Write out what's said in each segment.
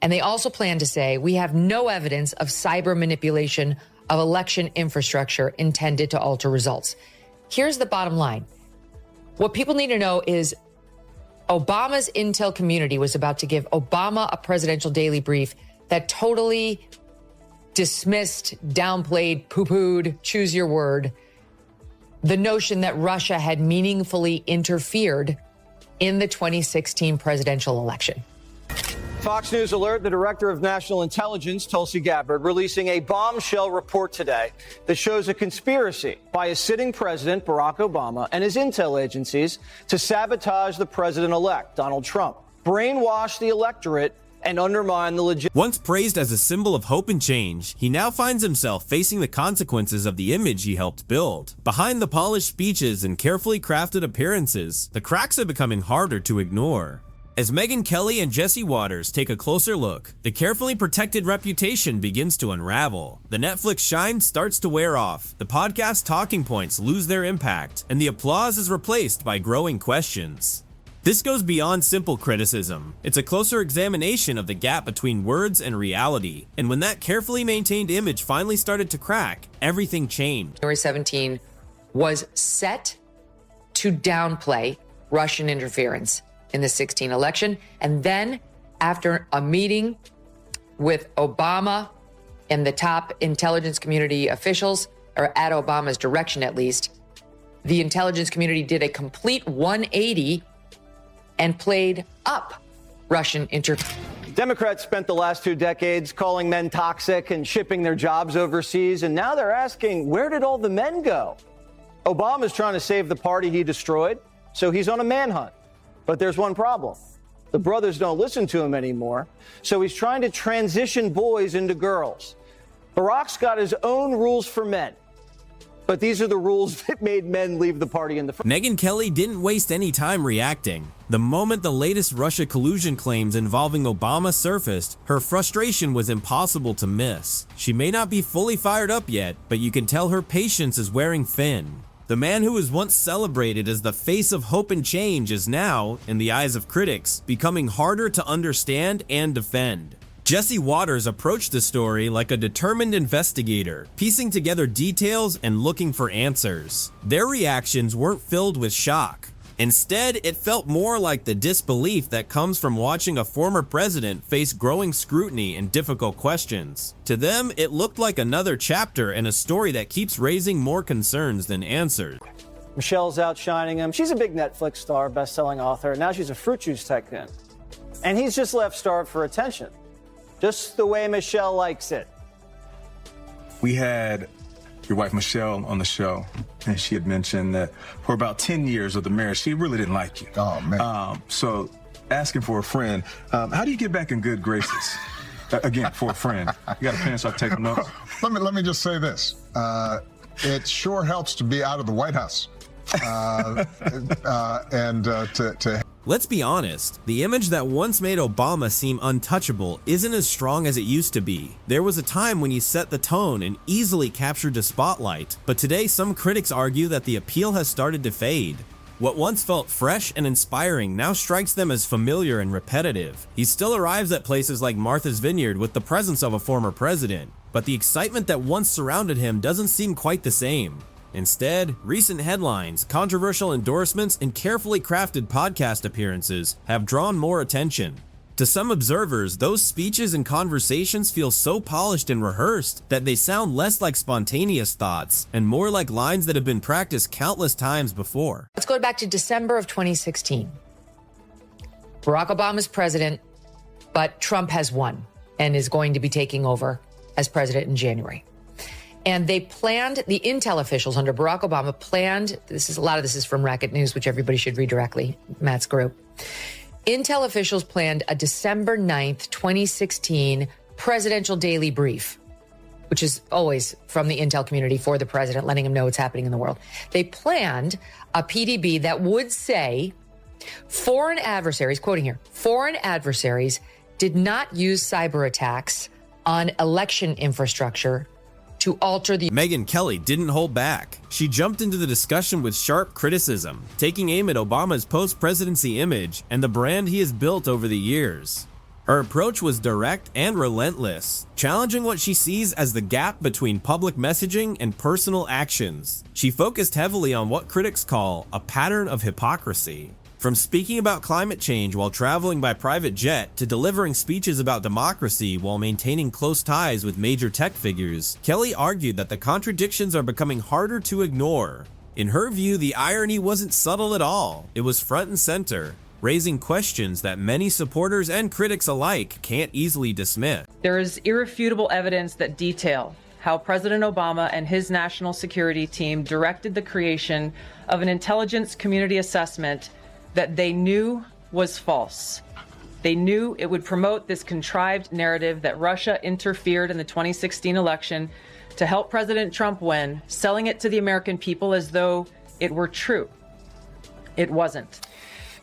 And they also plan to say, we have no evidence of cyber manipulation of election infrastructure intended to alter results. Here's the bottom line. What people need to know is Obama's intel community was about to give Obama a presidential daily brief that totally dismissed, downplayed, poo-pooed, choose your word, the notion that Russia had meaningfully interfered in the 2016 presidential election. Fox News alert, the director of national intelligence, Tulsi Gabbard, releasing a bombshell report today that shows a conspiracy by a sitting president, Barack Obama, and his intel agencies to sabotage the president-elect, Donald Trump, brainwash the electorate, and undermine the legit. Once praised as a symbol of hope and change, he now finds himself facing the consequences of the image he helped build. Behind the polished speeches and carefully crafted appearances, the cracks are becoming harder to ignore. As Megyn Kelly and Jesse Waters take a closer look, the carefully protected reputation begins to unravel. The Netflix shine starts to wear off, the podcast talking points lose their impact, and the applause is replaced by growing questions. This goes beyond simple criticism. It's a closer examination of the gap between words and reality. And when that carefully maintained image finally started to crack, everything changed. January 17 was set to downplay Russian interference in the 16 election. And then after a meeting with Obama and the top intelligence community officials, or at Obama's direction at least, the intelligence community did a complete 180 and played up Russian interference. Democrats spent the last 2 decades calling men toxic and shipping their jobs overseas, and now they're asking, where did all the men go? Obama's trying to save the party he destroyed, so he's on a manhunt. But there's one problem. The brothers don't listen to him anymore, so he's trying to transition boys into girls. Barack's got his own rules for men, but these are the rules that made men leave the party in the first. Megyn Kelly didn't waste any time reacting. The moment the latest Russia collusion claims involving Obama surfaced, her frustration was impossible to miss. She may not be fully fired up yet, but you can tell her patience is wearing thin. The man who was once celebrated as the face of hope and change is now, in the eyes of critics, becoming harder to understand and defend. Jesse Waters approached the story like a determined investigator, piecing together details and looking for answers. Their reactions weren't filled with shock. Instead, it felt more like the disbelief that comes from watching a former president face growing scrutiny and difficult questions. To them, it looked like another chapter in a story that keeps raising more concerns than answers. Michelle's outshining him. She's a big Netflix star, best-selling author. Now she's a fruit juice tycoon. And he's just left starved for attention, just the way Michelle likes it. We had your wife Michelle on the show, and she had mentioned that for about 10 years of the marriage, she really didn't like you. Oh, man. So asking for a friend, how do you get back in good graces? Again, for a friend. You got a pen, so I take notes. Let me just say this. It sure helps to be out of the White House. Let's be honest, the image that once made Obama seem untouchable isn't as strong as it used to be. There was a time when he set the tone and easily captured the spotlight, but today some critics argue that the appeal has started to fade. What once felt fresh and inspiring now strikes them as familiar and repetitive. He still arrives at places like Martha's Vineyard with the presence of a former president, but the excitement that once surrounded him doesn't seem quite the same. Instead, recent headlines, controversial endorsements, and carefully crafted podcast appearances have drawn more attention. To some observers, those speeches and conversations feel so polished and rehearsed that they sound less like spontaneous thoughts and more like lines that have been practiced countless times before. Let's go back to December of 2016. Barack Obama's president, but Trump has won and is going to be taking over as president in January. And they planned, the intel officials under Barack Obama planned, a lot of this is from Racket News, which everybody should read directly, Matt's group. Intel officials planned a December 9th, 2016 presidential daily brief, which is always from the intel community for the president, letting him know what's happening in the world. They planned a PDB that would say foreign adversaries, quoting here, foreign adversaries did not use cyber attacks on election infrastructure to alter the... Megyn Kelly didn't hold back. She jumped into the discussion with sharp criticism, taking aim at Obama's post-presidency image and the brand he has built over the years. Her approach was direct and relentless, challenging what she sees as the gap between public messaging and personal actions. She focused heavily on what critics call a pattern of hypocrisy. From speaking about climate change while traveling by private jet to delivering speeches about democracy while maintaining close ties with major tech figures, Kelly argued that the contradictions are becoming harder to ignore. In her view, the irony wasn't subtle at all. It was front and center, raising questions that many supporters and critics alike can't easily dismiss. There is irrefutable evidence that detail how President Obama and his national security team directed the creation of an intelligence community assessment that they knew was false. They knew it would promote this contrived narrative that Russia interfered in the 2016 election to help President Trump win, selling it to the American people as though it were true. It wasn't.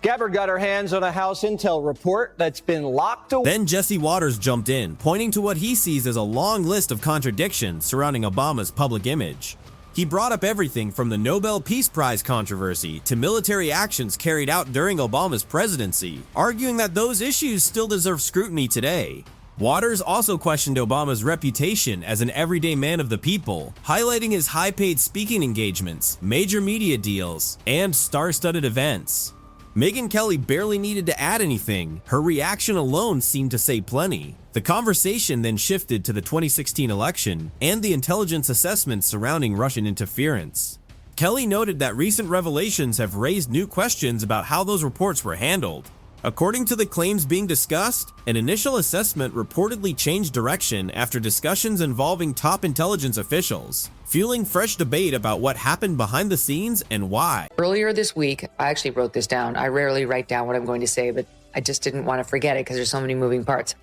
Gabbard got her hands on a House intel report that's been locked away. Then Jesse Waters jumped in, pointing to what he sees as a long list of contradictions surrounding Obama's public image. He brought up everything from the Nobel Peace Prize controversy to military actions carried out during Obama's presidency, arguing that those issues still deserve scrutiny today. Waters also questioned Obama's reputation as an everyday man of the people, highlighting his high-paid speaking engagements, major media deals, and star-studded events. Megyn Kelly barely needed to add anything. Her reaction alone seemed to say plenty. The conversation then shifted to the 2016 election and the intelligence assessments surrounding Russian interference. Kelly noted that recent revelations have raised new questions about how those reports were handled. According to the claims being discussed, an initial assessment reportedly changed direction after discussions involving top intelligence officials, fueling fresh debate about what happened behind the scenes and why. Earlier this week, I actually wrote this down. I rarely write down what I'm going to say, but I just didn't want to forget it because there's so many moving parts.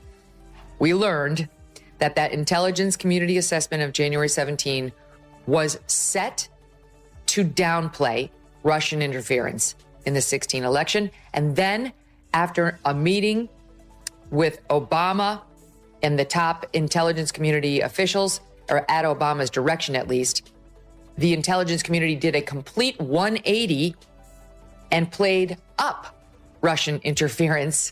We learned that intelligence community assessment of January 17 was set to downplay Russian interference in the 16 election. And then after a meeting with Obama and the top intelligence community officials, or at Obama's direction at least, the intelligence community did a complete 180 and played up Russian interference.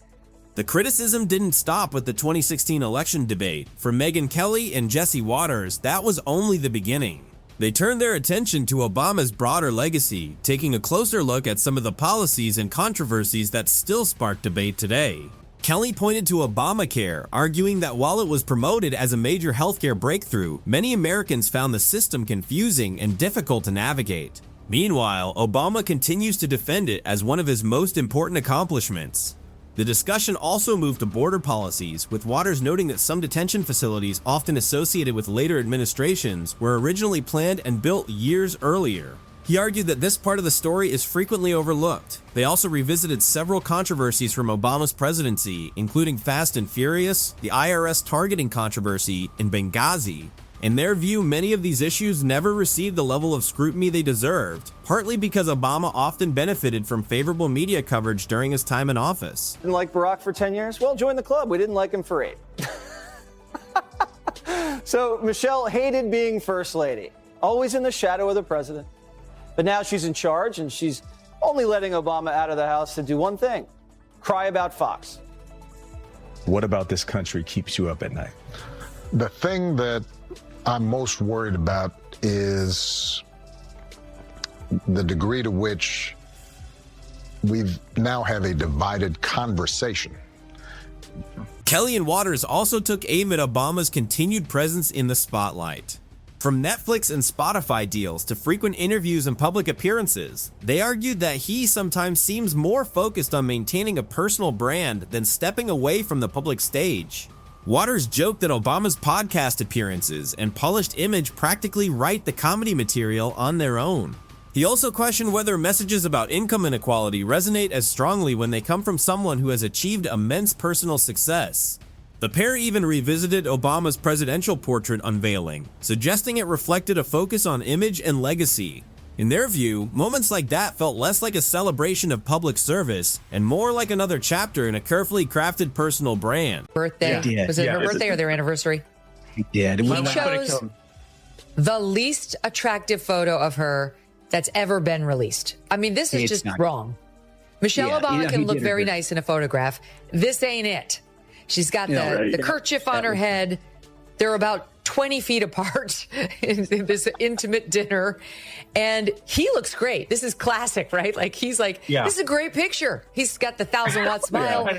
The criticism didn't stop with the 2016 election debate. For Megyn Kelly and Jesse Waters, that was only the beginning. They turned their attention to Obama's broader legacy, taking a closer look at some of the policies and controversies that still spark debate today. Kelly pointed to Obamacare, arguing that while it was promoted as a major healthcare breakthrough, many Americans found the system confusing and difficult to navigate. Meanwhile, Obama continues to defend it as one of his most important accomplishments. The discussion also moved to border policies, with Waters noting that some detention facilities often associated with later administrations were originally planned and built years earlier. He argued that this part of the story is frequently overlooked. They also revisited several controversies from Obama's presidency, including Fast and Furious, the IRS targeting controversy, and Benghazi. In their view, many of these issues never received the level of scrutiny they deserved, partly because Obama often benefited from favorable media coverage during his time in office. Didn't like Barack for 10 years? Well, join the club. We didn't like him for 8. So Michelle hated being first lady, always in the shadow of the president. But now she's in charge, and she's only letting Obama out of the house to do one thing: cry about Fox. What about this country keeps you up at night? The thing that I'm most worried about is the degree to which we now have a divided conversation. Kelly and Waters also took aim at Obama's continued presence in the spotlight. From Netflix and Spotify deals to frequent interviews and public appearances, they argued that he sometimes seems more focused on maintaining a personal brand than stepping away from the public stage. Waters joked that Obama's podcast appearances and polished image practically write the comedy material on their own. He also questioned whether messages about income inequality resonate as strongly when they come from someone who has achieved immense personal success. The pair even revisited Obama's presidential portrait unveiling, suggesting it reflected a focus on image and legacy. In their view, moments like that felt less like a celebration of public service and more like another chapter in a carefully crafted personal brand. Birthday? Yeah. Was it her birthday or their anniversary? Yeah, He chose the least attractive photo of her that's ever been released. I mean, this is just wrong. Michelle Obama can look very nice in a photograph. This ain't it. She's got the kerchief on her head. They're about 20 feet apart in this intimate dinner. And he looks great. This is classic, right? Like, he's like, this is a great picture. He's got the 1,000-watt smile.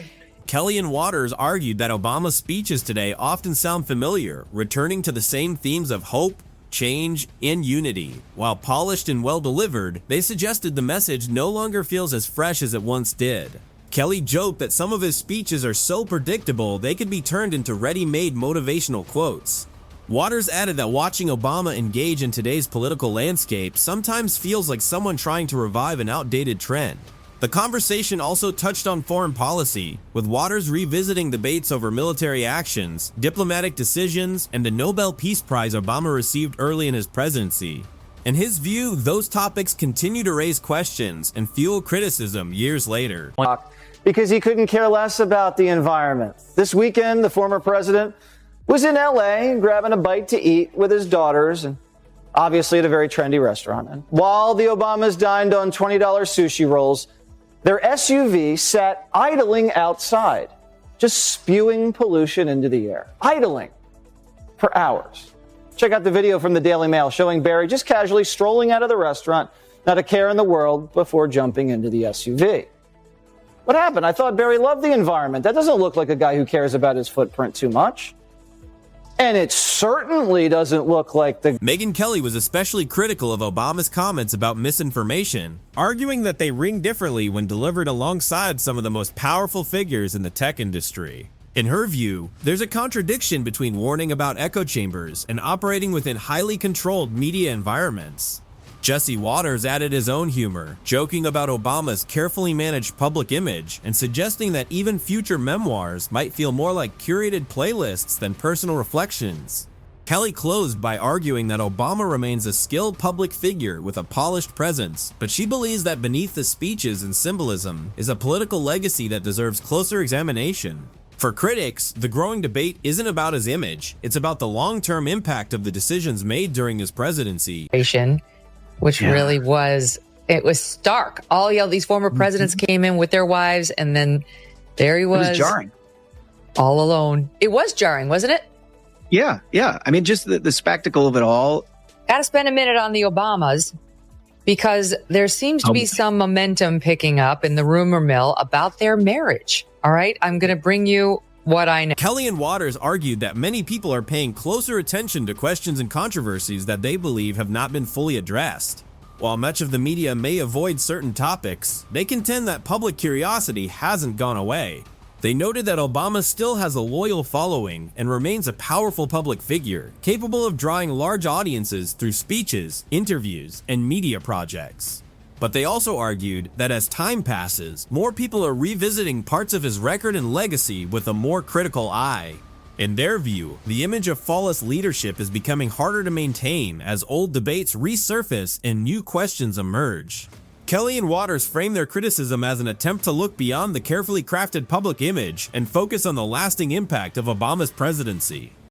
Kelly and Waters argued that Obama's speeches today often sound familiar, returning to the same themes of hope, change, and unity. While polished and well-delivered, they suggested the message no longer feels as fresh as it once did. Kelly joked that some of his speeches are so predictable they could be turned into ready-made motivational quotes. Waters added that watching Obama engage in today's political landscape sometimes feels like someone trying to revive an outdated trend. The conversation also touched on foreign policy, with Waters revisiting debates over military actions, diplomatic decisions, and the Nobel Peace Prize Obama received early in his presidency. In his view, those topics continue to raise questions and fuel criticism years later. Because he couldn't care less about the environment. This weekend, the former president was in LA grabbing a bite to eat with his daughters, and obviously at a very trendy restaurant. And while the Obamas dined on $20 sushi rolls, their SUV sat idling outside, just spewing pollution into the air. Idling for hours. Check out the video from the Daily Mail showing Barry just casually strolling out of the restaurant, not a care in the world, before jumping into the SUV. What happened? I thought Barry loved the environment. That doesn't look like a guy who cares about his footprint too much. And it certainly doesn't look like the... Megyn Kelly was especially critical of Obama's comments about misinformation, arguing that they ring differently when delivered alongside some of the most powerful figures in the tech industry. In her view, there's a contradiction between warning about echo chambers and operating within highly controlled media environments. Jesse Waters added his own humor, joking about Obama's carefully managed public image and suggesting that even future memoirs might feel more like curated playlists than personal reflections. Kelly closed by arguing that Obama remains a skilled public figure with a polished presence, but she believes that beneath the speeches and symbolism is a political legacy that deserves closer examination. For critics, the growing debate isn't about his image, it's about the long-term impact of the decisions made during his presidency. Which really was, it was stark. All these former presidents came in with their wives, and then there he was. It was jarring. All alone. It was jarring, wasn't it? Yeah. I mean, just the spectacle of it all. Got to spend a minute on the Obamas, because there seems to be some momentum picking up in the rumor mill about their marriage. All right, I'm going to bring you what I know. Kelly and Waters argued that many people are paying closer attention to questions and controversies that they believe have not been fully addressed. While much of the media may avoid certain topics, they contend that public curiosity hasn't gone away. They noted that Obama still has a loyal following and remains a powerful public figure, capable of drawing large audiences through speeches, interviews, and media projects. But they also argued that as time passes, more people are revisiting parts of his record and legacy with a more critical eye. In their view, the image of flawless leadership is becoming harder to maintain as old debates resurface and new questions emerge. Kelly and Waters frame their criticism as an attempt to look beyond the carefully crafted public image and focus on the lasting impact of Obama's presidency.